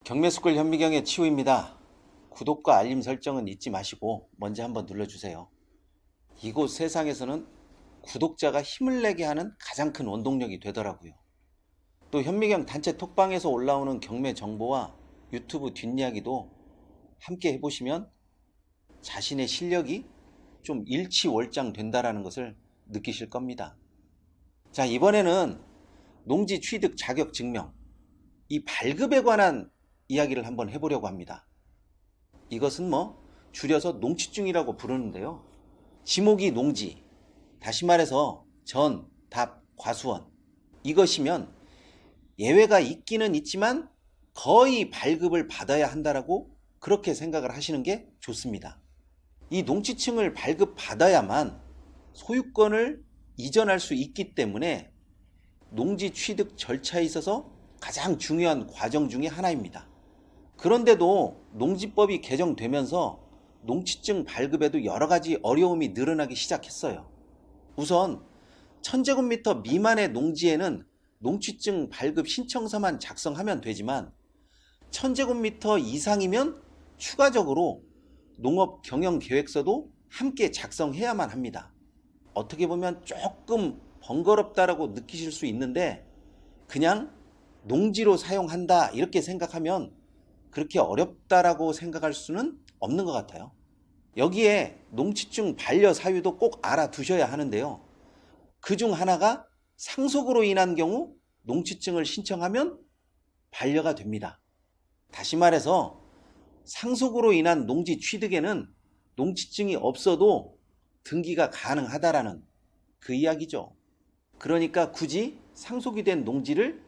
경매스쿨 현미경의 치우입니다. 구독과 알림 설정은 잊지 마시고 먼저 한번 눌러주세요. 이곳 세상에서는 구독자가 힘을 내게 하는 가장 큰 원동력이 되더라고요. 또 현미경 단체 톡방에서 올라오는 경매 정보와 유튜브 뒷이야기도 함께 해보시면 자신의 실력이 좀 일치월장 된다라는 것을 느끼실 겁니다. 자, 이번에는 농지 취득 자격 증명, 이 발급에 관한 이야기를 한번 해보려고 합니다. 이것은 줄여서 농취증이라고 부르는데요. 지목이 농지, 다시 말해서 전, 답, 과수원, 이것이면 예외가 있기는 있지만 거의 발급을 받아야 한다라고 그렇게 생각을 하시는 게 좋습니다. 이 농취증을 발급받아야만 소유권을 이전할 수 있기 때문에 농지 취득 절차에 있어서 가장 중요한 과정 중에 하나입니다. 그런데도 농지법이 개정되면서 농취증 발급에도 여러 가지 어려움이 늘어나기 시작했어요. 우선 1000제곱미터 미만의 농지에는 농취증 발급 신청서만 작성하면 되지만 1000제곱미터 이상이면 추가적으로 농업 경영 계획서도 함께 작성해야만 합니다. 어떻게 보면 조금 번거롭다라고 느끼실 수 있는데 그냥 농지로 사용한다 이렇게 생각하면 그렇게 어렵다라고 생각할 수는 없는 것 같아요. 여기에 농취증 반려 사유도 꼭 알아두셔야 하는데요. 그중 하나가 상속으로 인한 경우 농취증을 신청하면 반려가 됩니다. 다시 말해서 상속으로 인한 농지 취득에는 농취증이 없어도 등기가 가능하다라는 그 이야기죠. 그러니까 굳이 상속이 된 농지를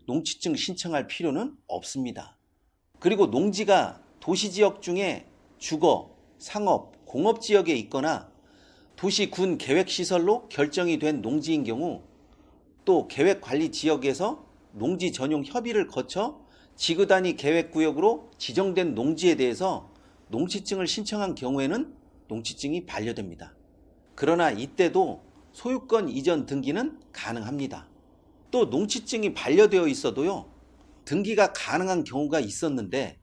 농취증 신청할 필요는 없습니다. 그리고 농지가 도시지역 중에 주거, 상업, 공업지역에 있거나 도시, 군 계획시설로 결정이 된 농지인 경우 또 계획관리지역에서 농지 전용 협의를 거쳐 지구단위 계획구역으로 지정된 농지에 대해서 농취증을 신청한 경우에는 농취증이 반려됩니다. 그러나 이때도 소유권 이전 등기는 가능합니다. 또 농취증이 반려되어 있어도요, 등기가 가능한 경우가 있었는데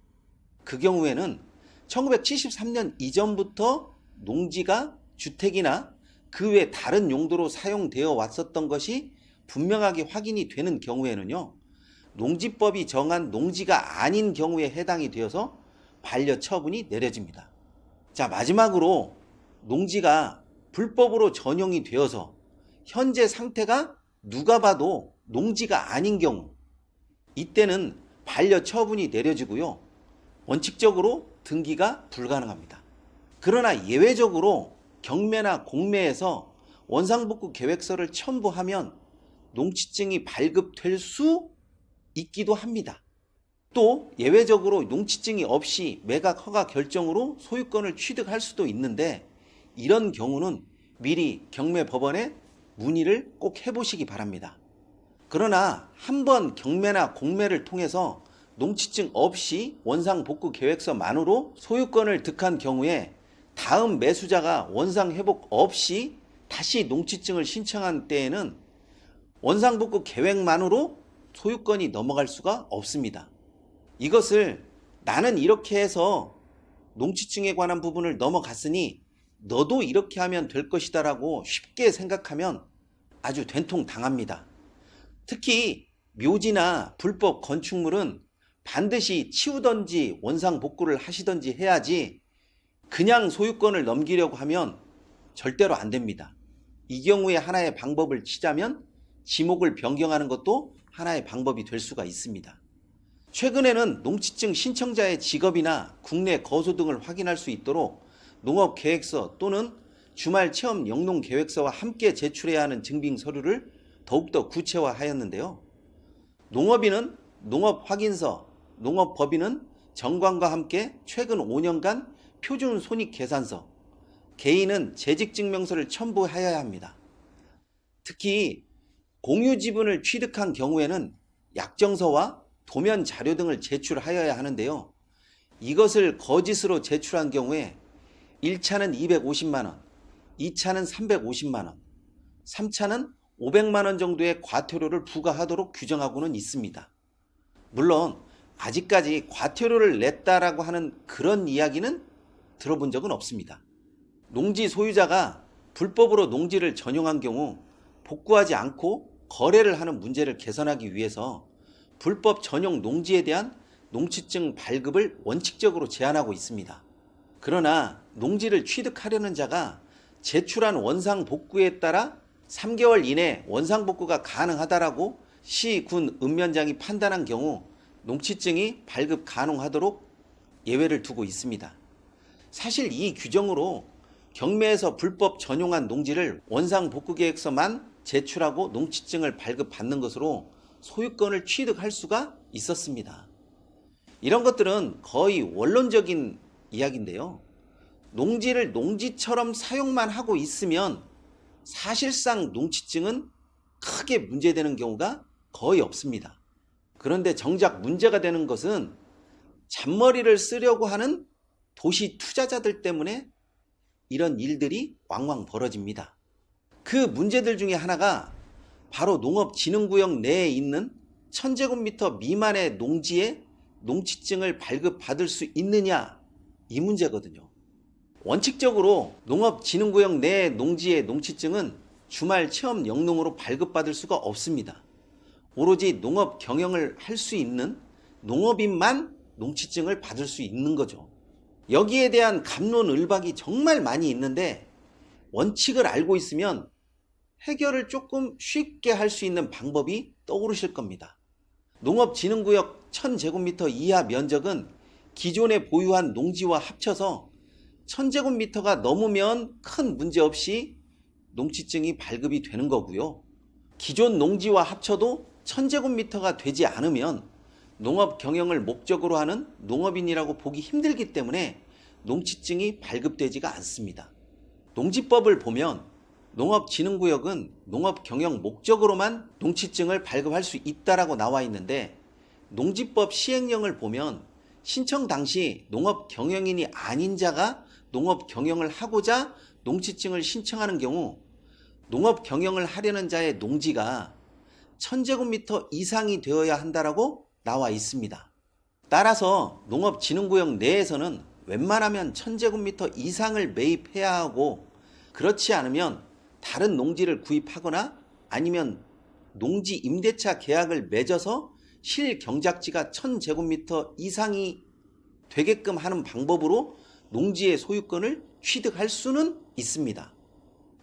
그 경우에는 1973년 이전부터 농지가 주택이나 그 외 다른 용도로 사용되어 왔었던 것이 분명하게 확인이 되는 경우에는요, 농지법이 정한 농지가 아닌 경우에 해당이 되어서 반려 처분이 내려집니다. 자, 마지막으로 농지가 불법으로 전용이 되어서 현재 상태가 누가 봐도 농지가 아닌 경우, 이때는 반려 처분이 내려지고요. 원칙적으로 등기가 불가능합니다. 그러나 예외적으로 경매나 공매에서 원상복구 계획서를 첨부하면 농취증이 발급될 수 있기도 합니다. 또 예외적으로 농취증이 없이 매각 허가 결정으로 소유권을 취득할 수도 있는데 이런 경우는 미리 경매법원에 문의를 꼭 해보시기 바랍니다. 그러나 한번 경매나 공매를 통해서 농취증 없이 원상복구 계획서만으로 소유권을 득한 경우에 다음 매수자가 원상회복 없이 다시 농취증을 신청한 때에는 원상복구 계획만으로 소유권이 넘어갈 수가 없습니다. 이것을 나는 이렇게 해서 농취증에 관한 부분을 넘어갔으니 너도 이렇게 하면 될 것이다 라고 쉽게 생각하면 아주 된통 당합니다. 특히 묘지나 불법 건축물은 반드시 치우던지 원상복구를 하시던지 해야지 그냥 소유권을 넘기려고 하면 절대로 안 됩니다. 이 경우에 하나의 방법을 치자면 지목을 변경하는 것도 하나의 방법이 될 수가 있습니다. 최근에는 농취증 신청자의 직업이나 국내 거주 등을 확인할 수 있도록 농업계획서 또는 주말 체험 영농계획서와 함께 제출해야 하는 증빙 서류를 더욱더 구체화하였는데요. 농업인은 농업확인서, 농업법인은 정관과 함께 최근 5년간 표준 손익계산서, 개인은 재직증명서를 첨부하여야 합니다. 특히 공유지분을 취득한 경우에는 약정서와 도면 자료 등을 제출하여야 하는데요. 이것을 거짓으로 제출한 경우에 1차는 250만원, 2차는 350만원, 3차는 500만원 정도의 과태료를 부과하도록 규정하고는 있습니다. 물론 아직까지 과태료를 냈다라고 하는 그런 이야기는 들어본 적은 없습니다. 농지 소유자가 불법으로 농지를 전용한 경우 복구하지 않고 거래를 하는 문제를 개선하기 위해서 불법 전용 농지에 대한 농취증 발급을 원칙적으로 제한하고 있습니다. 그러나 농지를 취득하려는 자가 제출한 원상 복구에 따라 3개월 이내 원상 복구가 가능하다라고 시, 군, 읍면장이 판단한 경우 농취증이 발급 가능하도록 예외를 두고 있습니다. 사실 이 규정으로 경매에서 불법 전용한 농지를 원상 복구 계획서만 제출하고 농취증을 발급받는 것으로 소유권을 취득할 수가 있었습니다. 이런 것들은 거의 원론적인 이야기인데요. 농지를 농지처럼 사용만 하고 있으면 사실상 농취증은 크게 문제되는 경우가 거의 없습니다. 그런데 정작 문제가 되는 것은 잔머리를 쓰려고 하는 도시 투자자들 때문에 이런 일들이 왕왕 벌어집니다. 그 문제들 중에 하나가 바로 농업진흥구역 내에 있는 1000제곱미터 미만의 농지에 농취증을 발급받을 수 있느냐, 이 문제거든요. 원칙적으로 농업진흥구역 내 농지의 농취증은 주말 체험 영농으로 발급받을 수가 없습니다. 오로지 농업 경영을 할 수 있는 농업인만 농취증을 받을 수 있는 거죠. 여기에 대한 갑론을박이 정말 많이 있는데 원칙을 알고 있으면 해결을 조금 쉽게 할 수 있는 방법이 떠오르실 겁니다. 농업진흥구역 1000제곱미터 이하 면적은 기존에 보유한 농지와 합쳐서 1000제곱미터가 넘으면 큰 문제 없이 농취증이 발급이 되는 거고요. 기존 농지와 합쳐도 1000제곱미터가 되지 않으면 농업 경영을 목적으로 하는 농업인이라고 보기 힘들기 때문에 농취증이 발급되지가 않습니다. 농지법을 보면 농업진흥구역은 농업 경영 목적으로만 농취증을 발급할 수 있다라고 나와 있는데, 농지법 시행령을 보면 신청 당시 농업 경영인이 아닌 자가 농업 경영을 하고자 농취증을 신청하는 경우 농업 경영을 하려는 자의 농지가 1000제곱미터 이상이 되어야 한다라고 나와 있습니다. 따라서 농업진흥구역 내에서는 웬만하면 1000제곱미터 이상을 매입해야 하고, 그렇지 않으면 다른 농지를 구입하거나 아니면 농지 임대차 계약을 맺어서 실경작지가 1000제곱미터 이상이 되게끔 하는 방법으로 농지의 소유권을 취득할 수는 있습니다.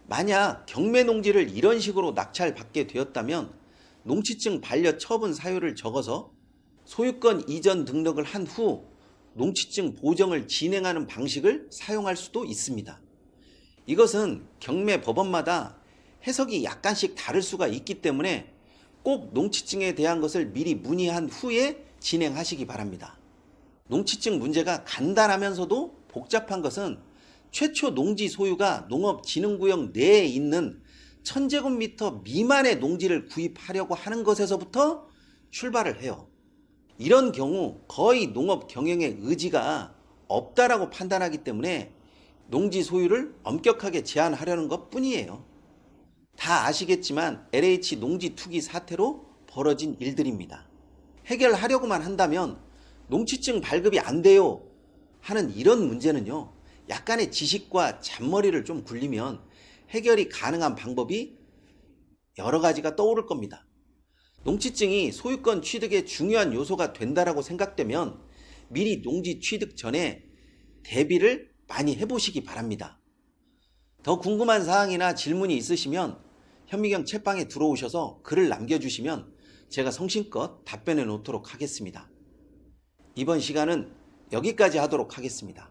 만약 경매 농지를 이런 식으로 낙찰받게 되었다면 농취증 반려 처분 사유를 적어서 소유권 이전 등록을 한 후 농취증 보정을 진행하는 방식을 사용할 수도 있습니다. 이것은 경매 법원마다 해석이 약간씩 다를 수가 있기 때문에 꼭 농취증에 대한 것을 미리 문의한 후에 진행하시기 바랍니다. 농취증 문제가 간단하면서도 복잡한 것은 최초 농지 소유가 농업진흥구역 내에 있는 1000제곱미터 미만의 농지를 구입하려고 하는 것에서부터 출발을 해요. 이런 경우 거의 농업 경영의 의지가 없다라고 판단하기 때문에 농지 소유를 엄격하게 제한하려는 것 뿐이에요. 다 아시겠지만 LH 농지 투기 사태로 벌어진 일들입니다. 해결하려고만 한다면 농취증 발급이 안 돼요 하는 이런 문제는요, 약간의 지식과 잔머리를 좀 굴리면 해결이 가능한 방법이 여러 가지가 떠오를 겁니다. 농취증이 소유권 취득의 중요한 요소가 된다라고 생각되면 미리 농지 취득 전에 대비를 많이 해보시기 바랍니다. 더 궁금한 사항이나 질문이 있으시면 현미경 채방에 들어오셔서 글을 남겨주시면 제가 성심껏 답변해 놓도록 하겠습니다. 이번 시간은 여기까지 하도록 하겠습니다.